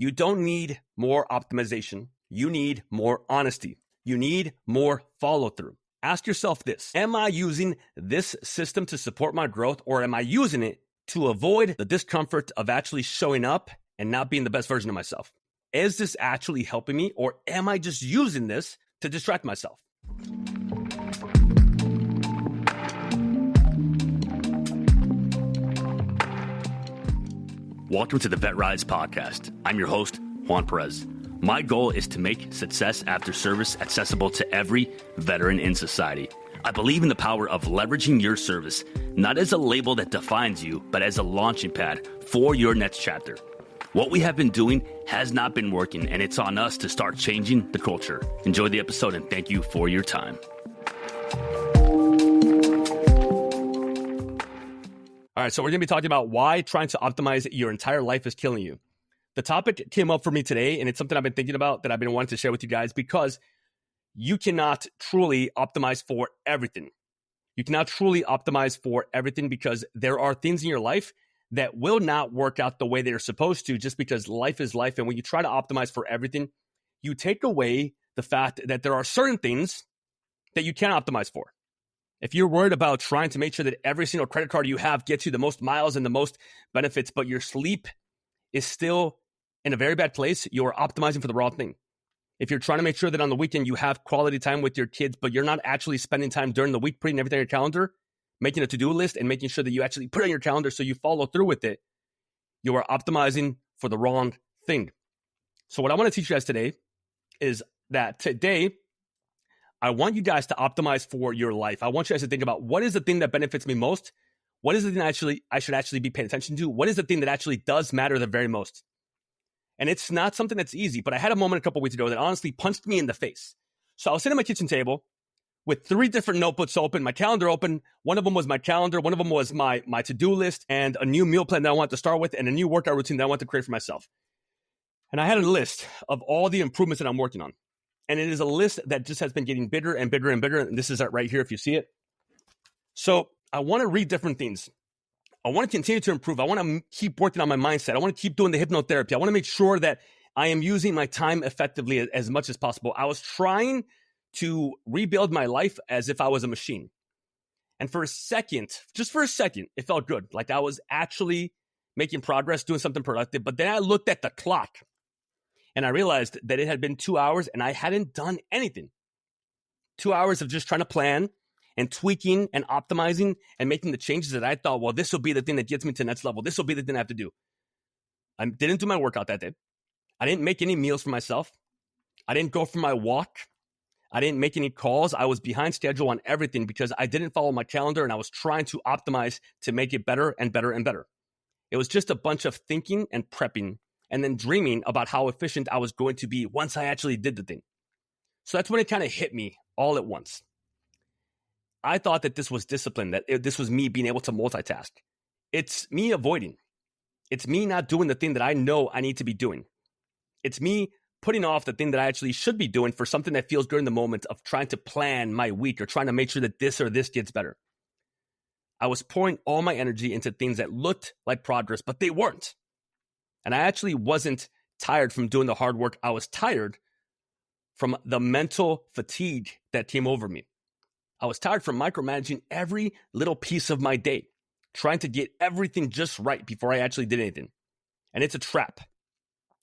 You don't need more optimization. You need more honesty. You need more follow through. Ask yourself this: am I using this system to support my growth, or am I using it to avoid the discomfort of actually showing up and not being the best version of myself? Is this actually helping me, or am I just using this to distract myself? Welcome to the VetRise podcast. I'm your host, Juan Perez. My goal is to make success after service accessible to every veteran in society. I believe in the power of leveraging your service, not as a label that defines you, but as a launching pad for your next chapter. What we have been doing has not been working, and it's on us to start changing the culture. Enjoy the episode, and thank you for your time. All right, so we're going to be talking about why trying to optimize your entire life is killing you. The topic came up for me today, and it's something I've been thinking about that I've been wanting to share with you guys, because you cannot truly optimize for everything. You cannot truly optimize for everything because there are things in your life that will not work out the way they're supposed to, just because life is life. And when you try to optimize for everything, you take away the fact that there are certain things that you can't optimize for. If you're worried about trying to make sure that every single credit card you have gets you the most miles and the most benefits, but your sleep is still in a very bad place, you're optimizing for the wrong thing. If you're trying to make sure that on the weekend you have quality time with your kids, but you're not actually spending time during the week putting everything on your calendar, making a to-do list and making sure that you actually put it on your calendar so you follow through with it, you are optimizing for the wrong thing. So what I want to teach you guys today is that today, I want you guys to optimize for your life. I want you guys to think about, what is the thing that benefits me most? What is the thing I should actually be paying attention to? What is the thing that actually does matter the very most? And it's not something that's easy, but I had a moment a couple weeks ago that honestly punched me in the face. So I was sitting at my kitchen table with 3 different notebooks open, my calendar open. One of them was my calendar. One of them was my to-do list and a new meal plan that I wanted to start with and a new workout routine that I wanted to create for myself. And I had a list of all the improvements that I'm working on. And it is a list that just has been getting bigger and bigger and bigger. And this is it right here if you see it. So I want to read different things. I want to continue to improve. I want to keep working on my mindset. I want to keep doing the hypnotherapy. I want to make sure that I am using my time effectively as much as possible. I was trying to rebuild my life as if I was a machine. And for a second, just for a second, it felt good. Like I was actually making progress, doing something productive. But then I looked at the clock and I realized that it had been 2 hours and I hadn't done anything. 2 hours of just trying to plan and tweaking and optimizing and making the changes that I thought, well, this will be the thing that gets me to the next level. This will be the thing I have to do. I didn't do my workout that day. I didn't make any meals for myself. I didn't go for my walk. I didn't make any calls. I was behind schedule on everything because I didn't follow my calendar and I was trying to optimize to make it better and better and better. It was just a bunch of thinking and prepping and then dreaming about how efficient I was going to be once I actually did the thing. So that's when it kind of hit me all at once. I thought that this was discipline, that this was me being able to multitask. It's me avoiding. It's me not doing the thing that I know I need to be doing. It's me putting off the thing that I actually should be doing for something that feels good in the moment of trying to plan my week or trying to make sure that this or this gets better. I was pouring all my energy into things that looked like progress, but they weren't. And I actually wasn't tired from doing the hard work. I was tired from the mental fatigue that came over me. I was tired from micromanaging every little piece of my day, trying to get everything just right before I actually did anything. And it's a trap.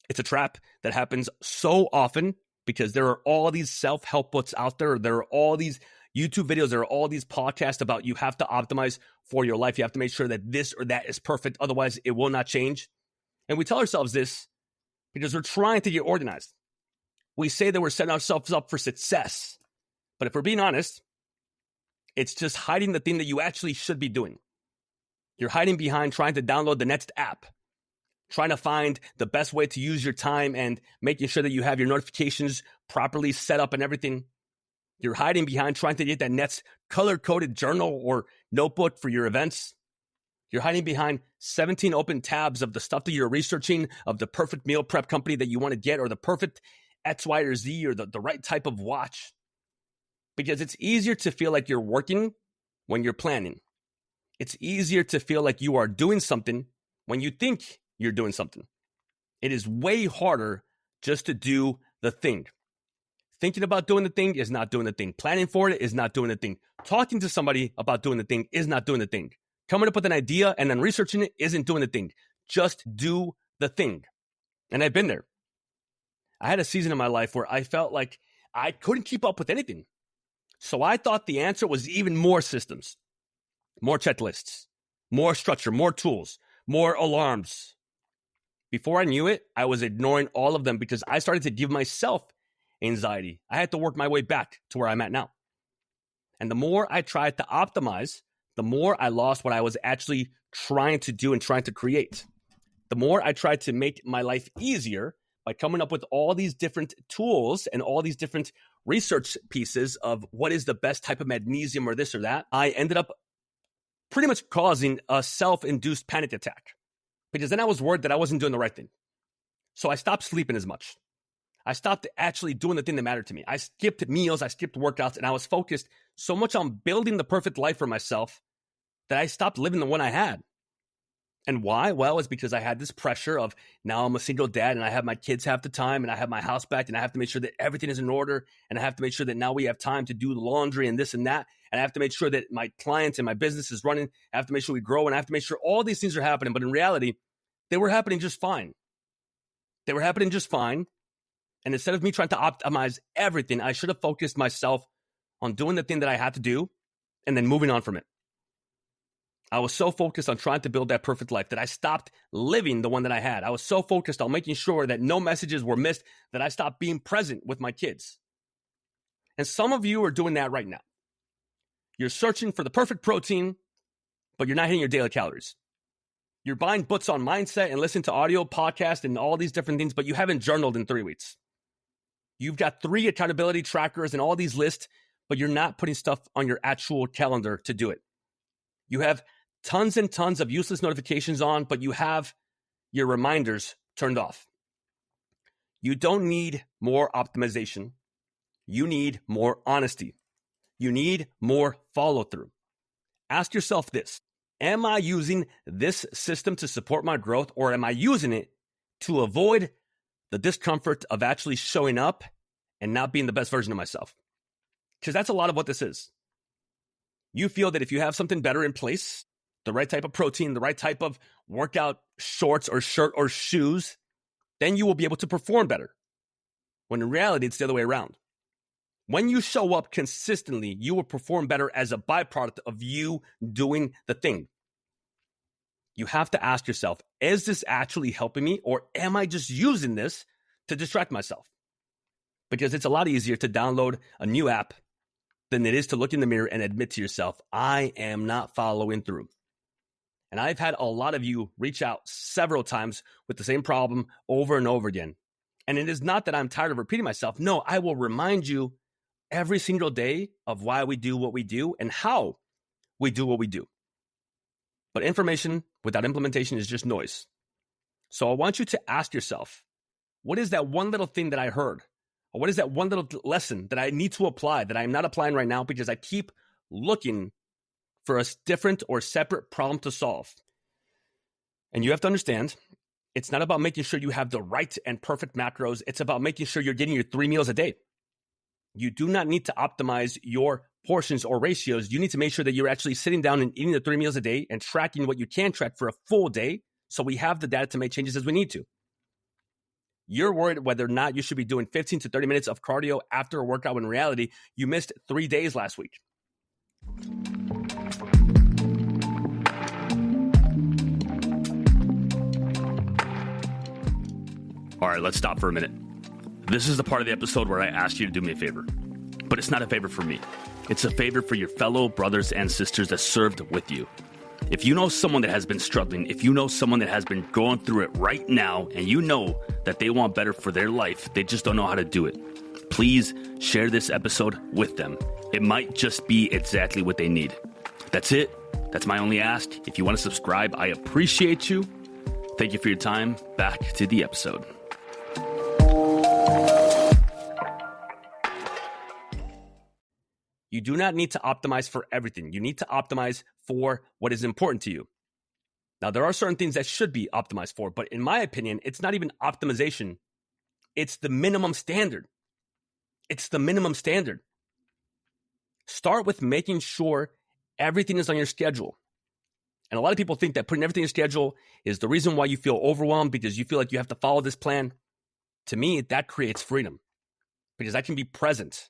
It's a trap that happens so often because there are all these self-help books out there. There are all these YouTube videos. There are all these podcasts about you have to optimize for your life. You have to make sure that this or that is perfect. Otherwise, it will not change. And we tell ourselves this because we're trying to get organized. We say that we're setting ourselves up for success. But if we're being honest, it's just hiding the thing that you actually should be doing. You're hiding behind trying to download the next app, trying to find the best way to use your time and making sure that you have your notifications properly set up and everything. You're hiding behind trying to get that next color-coded journal or notebook for your events. You're hiding behind 17 open tabs of the stuff that you're researching, of the perfect meal prep company that you want to get, or the perfect X, Y, or Z, or the right type of watch. Because it's easier to feel like you're working when you're planning. It's easier to feel like you are doing something when you think you're doing something. It is way harder just to do the thing. Thinking about doing the thing is not doing the thing. Planning for it is not doing the thing. Talking to somebody about doing the thing is not doing the thing. Coming up with an idea and then researching it isn't doing the thing. Just do the thing. And I've been there. I had a season in my life where I felt like I couldn't keep up with anything. So I thought the answer was even more systems, more checklists, more structure, more tools, more alarms. Before I knew it, I was ignoring all of them because I started to give myself anxiety. I had to work my way back to where I'm at now. And the more I tried to optimize, the more I lost what I was actually trying to do and trying to create. The more I tried to make my life easier by coming up with all these different tools and all these different research pieces of what is the best type of magnesium or this or that, I ended up pretty much causing a self-induced panic attack because then I was worried that I wasn't doing the right thing. So I stopped sleeping as much. I stopped actually doing the thing that mattered to me. I skipped meals, I skipped workouts, and I was focused so much on building the perfect life for myself that I stopped living the one I had. And why? Well, it's because I had this pressure of now I'm a single dad and I have my kids half the time and I have my house back and I have to make sure that everything is in order and I have to make sure that now we have time to do the laundry and this and that. And I have to make sure that my clients and my business is running. I have to make sure we grow and I have to make sure all these things are happening. But in reality, they were happening just fine. They were happening just fine. And instead of me trying to optimize everything, I should have focused myself on doing the thing that I had to do and then moving on from it. I was so focused on trying to build that perfect life that I stopped living the one that I had. I was so focused on making sure that no messages were missed that I stopped being present with my kids. And some of you are doing that right now. You're searching for the perfect protein, but you're not hitting your daily calories. You're buying books on mindset and listening to audio podcasts and all these different things, but you haven't journaled in 3 weeks. You've got 3 accountability trackers and all these lists, but you're not putting stuff on your actual calendar to do it. You have tons and tons of useless notifications on, but you have your reminders turned off. You don't need more optimization. You need more honesty. You need more follow through. Ask yourself this: am I using this system to support my growth, or am I using it to avoid the discomfort of actually showing up and not being the best version of myself? Because that's a lot of what this is. You feel that if you have something better in place, the right type of protein, the right type of workout shorts or shirt or shoes, then you will be able to perform better. When in reality, it's the other way around. When you show up consistently, you will perform better as a byproduct of you doing the thing. You have to ask yourself, is this actually helping me, or am I just using this to distract myself? Because it's a lot easier to download a new app than it is to look in the mirror and admit to yourself, I am not following through. And I've had a lot of you reach out several times with the same problem over and over again. And it is not that I'm tired of repeating myself. No, I will remind you every single day of why we do what we do and how we do what we do. But information without implementation is just noise. So I want you to ask yourself, what is that one little thing that I heard? Or what is that one little lesson that I need to apply that I'm not applying right now because I keep looking for a different or separate problem to solve? And you have to understand, it's not about making sure you have the right and perfect macros. It's about making sure you're getting your 3 meals a day. You do not need to optimize your portions or ratios. You need to make sure that you're actually sitting down and eating the 3 meals a day and tracking what you can track for a full day, so we have the data to make changes as we need to. You're worried whether or not you should be doing 15 to 30 minutes of cardio after a workout when in reality, you missed 3 days last week. All right, let's stop for a minute. This is the part of the episode where I ask you to do me a favor. But it's not a favor for me. It's a favor for your fellow brothers and sisters that served with you. If you know someone that has been struggling, if you know someone that has been going through it right now, and you know that they want better for their life, they just don't know how to do it, please share this episode with them. It might just be exactly what they need. That's it. That's my only ask. If you want to subscribe, I appreciate you. Thank you for your time. Back to the episode. You do not need to optimize for everything. You need to optimize for what is important to you. Now, there are certain things that should be optimized for, but in my opinion, it's not even optimization. It's the minimum standard. It's the minimum standard. Start with making sure everything is on your schedule. And a lot of people think that putting everything on your schedule is the reason why you feel overwhelmed because you feel like you have to follow this plan. To me, that creates freedom because I can be present.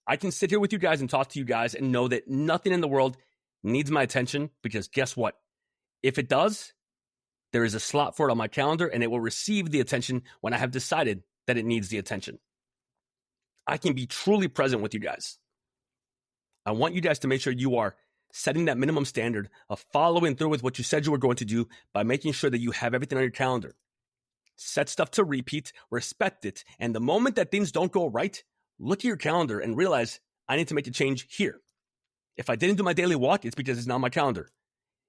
I can sit here with you guys and talk to you guys and know that nothing in the world needs my attention because guess what? If it does, there is a slot for it on my calendar and it will receive the attention when I have decided that it needs the attention. I can be truly present with you guys. I want you guys to make sure you are setting that minimum standard of following through with what you said you were going to do by making sure that you have everything on your calendar. Set stuff to repeat, respect it, and the moment that things don't go right, look at your calendar and realize I need to make a change here. If I didn't do my daily walk, it's because it's not on my calendar.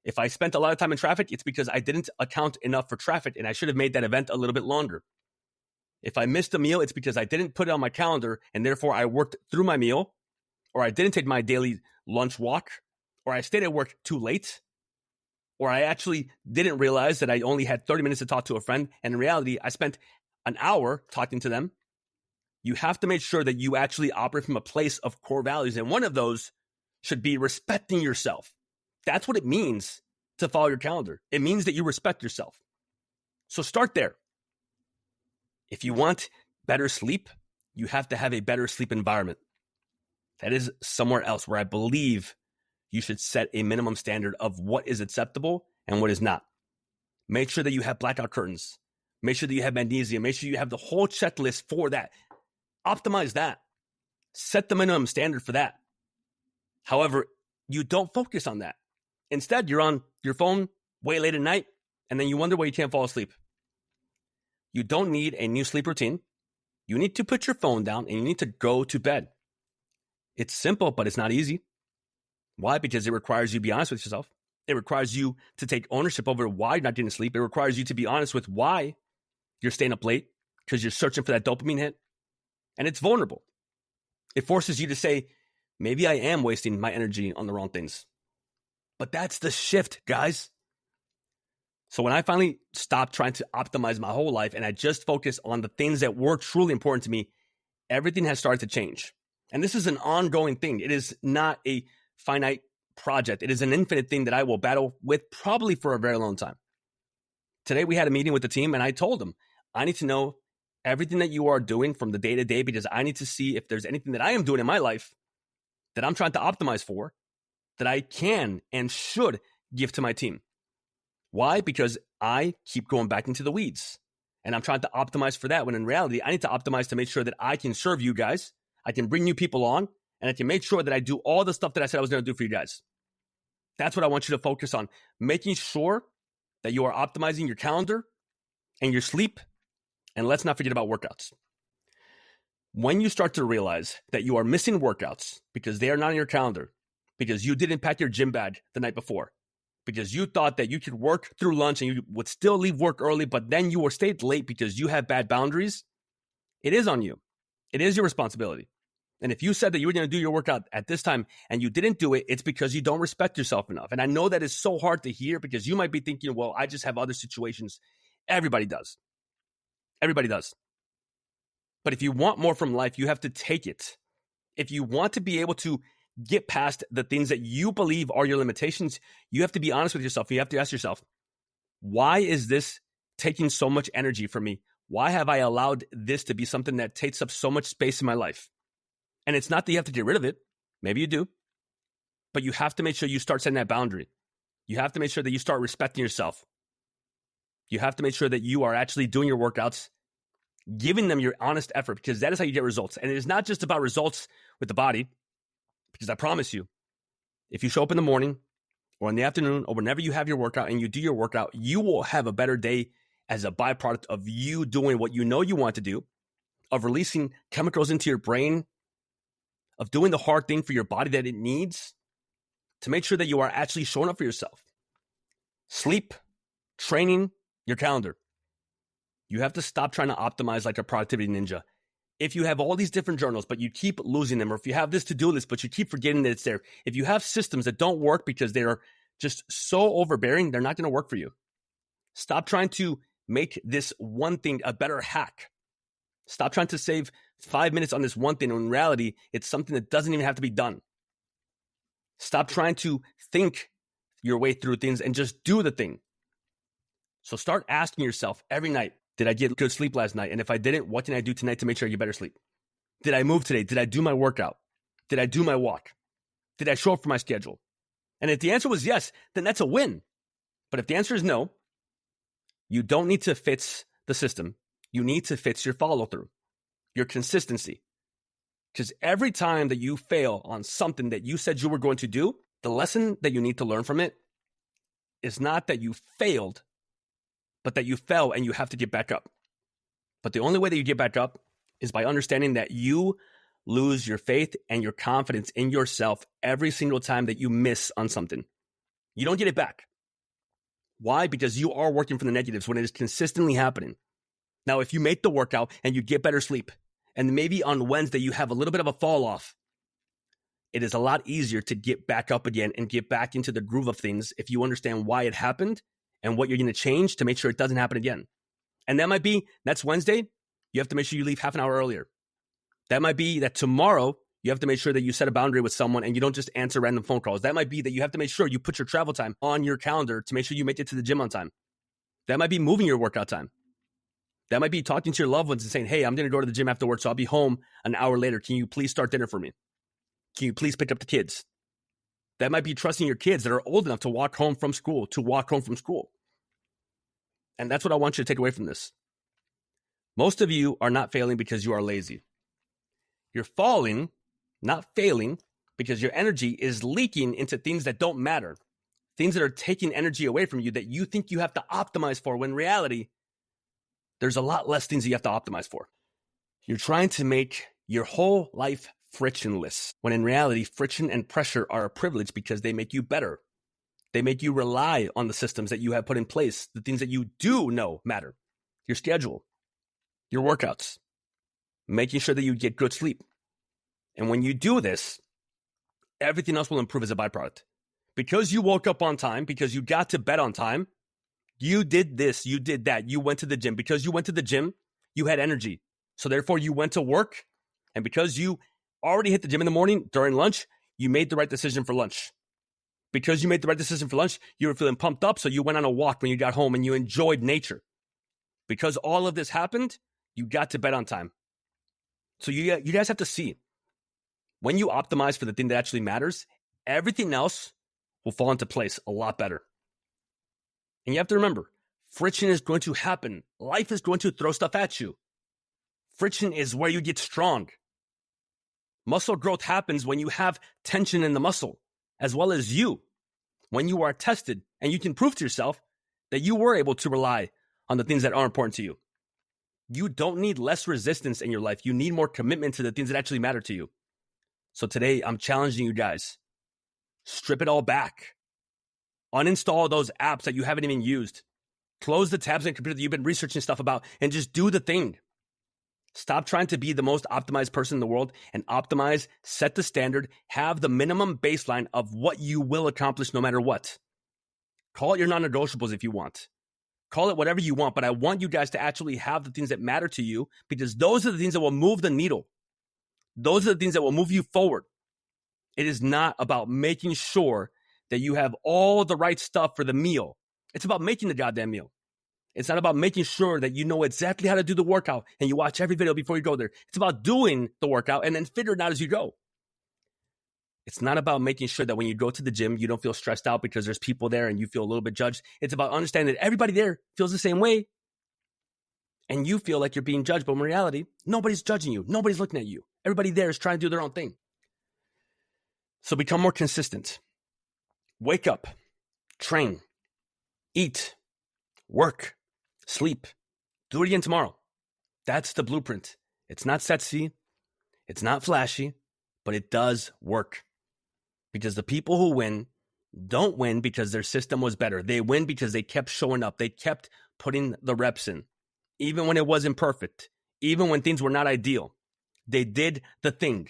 If I spent a lot of time in traffic, it's because I didn't account enough for traffic and I should have made that event a little bit longer. If I missed a meal, it's because I didn't put it on my calendar and therefore I worked through my meal, or I didn't take my daily lunch walk, or I stayed at work too late, or I actually didn't realize that I only had 30 minutes to talk to a friend, and in reality, I spent an hour talking to them. You have to make sure that you actually operate from a place of core values, and one of those should be respecting yourself. That's what it means to follow your calendar. It means that you respect yourself. So start there. If you want better sleep, you have to have a better sleep environment. That is somewhere else where I believe you should set a minimum standard of what is acceptable and what is not. Make sure that you have blackout curtains. Make sure that you have magnesium. Make sure you have the whole checklist for that. Optimize that. Set the minimum standard for that. However, you don't focus on that. Instead, you're on your phone way late at night, and then you wonder why you can't fall asleep. You don't need a new sleep routine. You need to put your phone down, and you need to go to bed. It's simple, but it's not easy. Why? Because it requires you to be honest with yourself. It requires you to take ownership over why you're not getting sleep. It requires you to be honest with why you're staying up late, because you're searching for that dopamine hit. And it's vulnerable. It forces you to say, maybe I am wasting my energy on the wrong things. But that's the shift, guys. So when I finally stopped trying to optimize my whole life and I just focused on the things that were truly important to me, everything has started to change. And this is an ongoing thing. It is not a finite project. It is an infinite thing that I will battle with probably for a very long time. Today we had a meeting with the team and I told them, I need to know everything that you are doing from the day to day because I need to see if there's anything that I am doing in my life that I'm trying to optimize for that I can and should give to my team. Why? Because I keep going back into the weeds and I'm trying to optimize for that when in reality, I need to optimize to make sure that I can serve you guys. I can bring new people on and I can make sure that I do all the stuff that I said I was going to do for you guys. That's what I want you to focus on, making sure that you are optimizing your calendar and your sleep. And let's not forget about workouts. When you start to realize that you are missing workouts because they are not on your calendar, because you didn't pack your gym bag the night before, because you thought that you could work through lunch and you would still leave work early, but then you were stayed late because you have bad boundaries, it is on you. It is your responsibility. And if you said that you were going to do your workout at this time and you didn't do it, it's because you don't respect yourself enough. And I know that is so hard to hear because you might be thinking, well, I just have other situations. Everybody does. Everybody does. But if you want more from life, you have to take it. If you want to be able to get past the things that you believe are your limitations, you have to be honest with yourself. You have to ask yourself, why is this taking so much energy from me? Why have I allowed this to be something that takes up so much space in my life? And it's not that you have to get rid of it. Maybe you do. But you have to make sure you start setting that boundary. You have to make sure that you start respecting yourself. You have to make sure that you are actually doing your workouts, giving them your honest effort, because that is how you get results. And it is not just about results with the body, because I promise you, if you show up in the morning or in the afternoon or whenever you have your workout and you do your workout, you will have a better day as a byproduct of you doing what you know you want to do, of releasing chemicals into your brain, of doing the hard thing for your body that it needs to make sure that you are actually showing up for yourself. Sleep, training, your calendar. You have to stop trying to optimize like a productivity ninja. If you have all these different journals, but you keep losing them, or if you have this to-do list, but you keep forgetting that it's there, if you have systems that don't work because they are just so overbearing, they're not going to work for you. Stop trying to make this one thing a better hack. Stop trying to save 5 minutes on this one thing. When in reality, it's something that doesn't even have to be done. Stop trying to think your way through things and just do the thing. So start asking yourself every night, did I get good sleep last night? And if I didn't, what can I do tonight to make sure I get better sleep? Did I move today? Did I do my workout? Did I do my walk? Did I show up for my schedule? And if the answer was yes, then that's a win. But if the answer is no, you don't need to fix the system. You need to fix your follow-through, your consistency. Because every time that you fail on something that you said you were going to do, the lesson that you need to learn from it is not that you failed, but that you fell and you have to get back up. But the only way that you get back up is by understanding that you lose your faith and your confidence in yourself every single time that you miss on something. You don't get it back. Why? Because you are working from the negatives when it is consistently happening. Now, if you make the workout and you get better sleep, and maybe on Wednesday you have a little bit of a fall off, it is a lot easier to get back up again and get back into the groove of things if you understand why it happened and what you're going to change to make sure it doesn't happen again. And that might be next Wednesday, you have to make sure you leave half an hour earlier. That might be that tomorrow you have to make sure that you set a boundary with someone and you don't just answer random phone calls. That might be that you have to make sure you put your travel time on your calendar to make sure you make it to the gym on time. That might be moving your workout time. That might be talking to your loved ones and saying, hey, I'm going to go to the gym afterwards, so I'll be home an hour later. Can you please start dinner for me? Can you please pick up the kids? That might be trusting your kids that are old enough to walk home from school. And that's what I want you to take away from this. Most of you are not failing because you are lazy. You're falling, not failing, because your energy is leaking into things that don't matter. Things that are taking energy away from you that you think you have to optimize for, when in reality, there's a lot less things that you have to optimize for. You're trying to make your whole life frictionless, when in reality, friction and pressure are a privilege because they make you better. They make you rely on the systems that you have put in place, the things that you do know matter. Your schedule, your workouts, making sure that you get good sleep. And when you do this, everything else will improve as a byproduct. Because you woke up on time, because you got to bed on time, you did this, you did that, you went to the gym. Because you went to the gym, you had energy. So therefore, you went to work. And because you already hit the gym in the morning, during lunch, you made the right decision for lunch. Because you made the right decision for lunch, you were feeling pumped up, so you went on a walk when you got home and you enjoyed nature. Because all of this happened, you got to bed on time. So you guys have to see, when you optimize for the thing that actually matters, everything else will fall into place a lot better. And you have to remember, friction is going to happen. Life is going to throw stuff at you. Friction is where you get strong. Muscle growth happens when you have tension in the muscle, as well as you, when you are tested and you can prove to yourself that you were able to rely on the things that are important to you. You don't need less resistance in your life. You need more commitment to the things that actually matter to you. So today, I'm challenging you guys. Strip it all back. Uninstall those apps that you haven't even used. Close the tabs on your computer that you've been researching stuff about and just do the thing. Stop trying to be the most optimized person in the world and optimize, set the standard, have the minimum baseline of what you will accomplish no matter what. Call it your non-negotiables if you want. Call it whatever you want, but I want you guys to actually have the things that matter to you, because those are the things that will move the needle. Those are the things that will move you forward. It is not about making sure that you have all the right stuff for the meal. It's about making the goddamn meal. It's not about making sure that you know exactly how to do the workout and you watch every video before you go there. It's about doing the workout and then figure it out as you go. It's not about making sure that when you go to the gym, you don't feel stressed out because there's people there and you feel a little bit judged. It's about understanding that everybody there feels the same way and you feel like you're being judged. But in reality, nobody's judging you. Nobody's looking at you. Everybody there is trying to do their own thing. So become more consistent. Wake up, train, eat, work, sleep. Do it again tomorrow. That's the blueprint. It's not sexy. It's not flashy, but it does work. Because the people who win don't win because their system was better. They win because they kept showing up. They kept putting the reps in. Even when it wasn't perfect. Even when things were not ideal. They did the thing.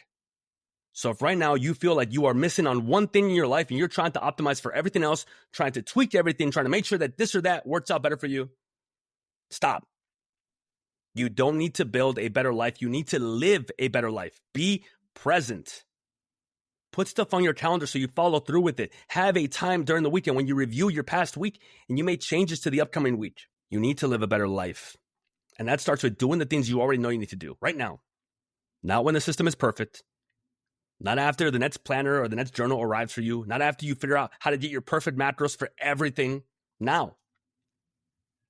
So if right now you feel like you are missing on one thing in your life and you're trying to optimize for everything else, trying to tweak everything, trying to make sure that this or that works out better for you, stop. You don't need to build a better life. You need to live a better life. Be present. Put stuff on your calendar so you follow through with it. Have a time during the weekend when you review your past week and you make changes to the upcoming week. You need to live a better life. And that starts with doing the things you already know you need to do right now. Not when the system is perfect. Not after the next planner or the next journal arrives for you. Not after you figure out how to get your perfect macros for everything. Now.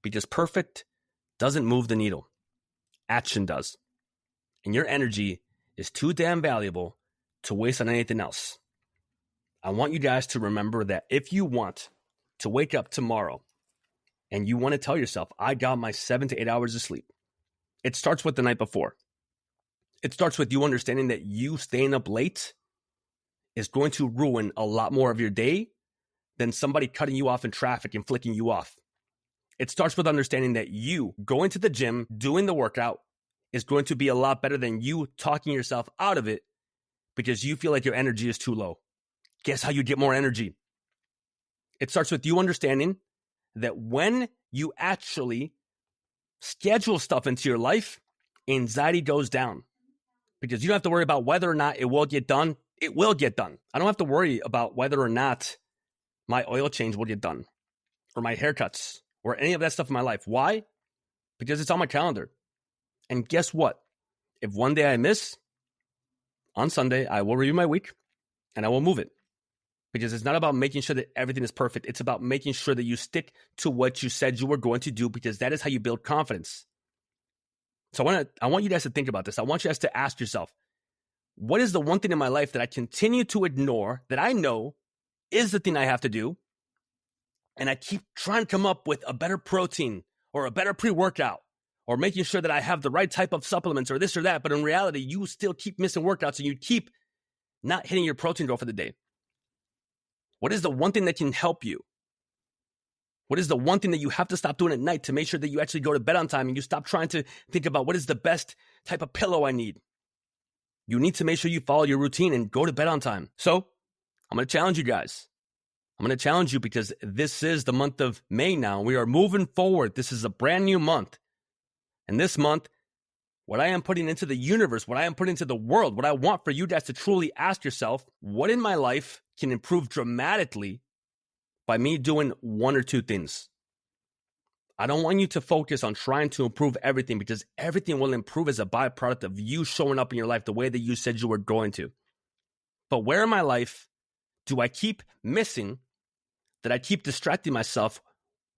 Because perfect doesn't move the needle. Action does. And your energy is too damn valuable to waste on anything else. I want you guys to remember that if you want to wake up tomorrow and you want to tell yourself, I got my 7 to 8 hours of sleep, it starts with the night before. It starts with you understanding that you staying up late is going to ruin a lot more of your day than somebody cutting you off in traffic and flicking you off. It starts with understanding that you going to the gym, doing the workout is going to be a lot better than you talking yourself out of it because you feel like your energy is too low. Guess how you get more energy? It starts with you understanding that when you actually schedule stuff into your life, anxiety goes down. Because you don't have to worry about whether or not it will get done. It will get done. I don't have to worry about whether or not my oil change will get done or my haircuts or any of that stuff in my life. Why? Because it's on my calendar. And guess what? If one day I miss, on Sunday, I will review my week and I will move it. Because it's not about making sure that everything is perfect. It's about making sure that you stick to what you said you were going to do because that is how you build confidence. So I want you guys to think about this. I want you guys to ask yourself, what is the one thing in my life that I continue to ignore that I know is the thing I have to do? And I keep trying to come up with a better protein or a better pre-workout or making sure that I have the right type of supplements or this or that. But in reality, you still keep missing workouts and you keep not hitting your protein goal for the day. What is the one thing that can help you? What is the one thing that you have to stop doing at night to make sure that you actually go to bed on time and you stop trying to think about what is the best type of pillow I need? You need to make sure you follow your routine and go to bed on time. So I'm going to challenge you guys. I'm going to challenge you because this is the month of May now. We are moving forward. This is a brand new month. And this month, what I am putting into the universe, what I am putting into the world, what I want for you guys to truly ask yourself, what in my life can improve dramatically by me doing one or two things? I don't want you to focus on trying to improve everything because everything will improve as a byproduct of you showing up in your life the way that you said you were going to. But where in my life do I keep missing that I keep distracting myself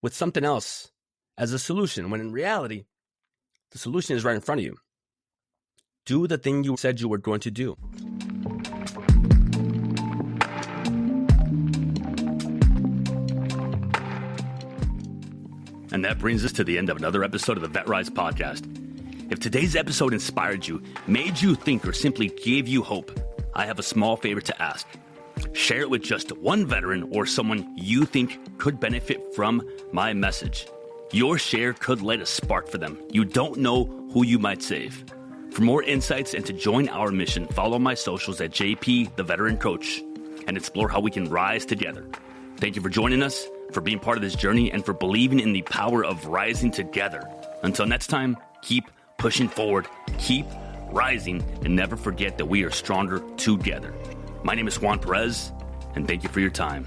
with something else as a solution when in reality, the solution is right in front of you? Do the thing you said you were going to do. And that brings us to the end of another episode of the VetRise podcast. If today's episode inspired you, made you think, or simply gave you hope, I have a small favor to ask. Share it with just one veteran or someone you think could benefit from my message. Your share could light a spark for them. You don't know who you might save. For more insights and to join our mission, follow my socials at JP the Veteran Coach and explore how we can rise together. Thank you for joining us, for being part of this journey, and for believing in the power of rising together. Until next time, keep pushing forward, keep rising, and never forget that we are stronger together. My name is Juan Perez, and thank you for your time.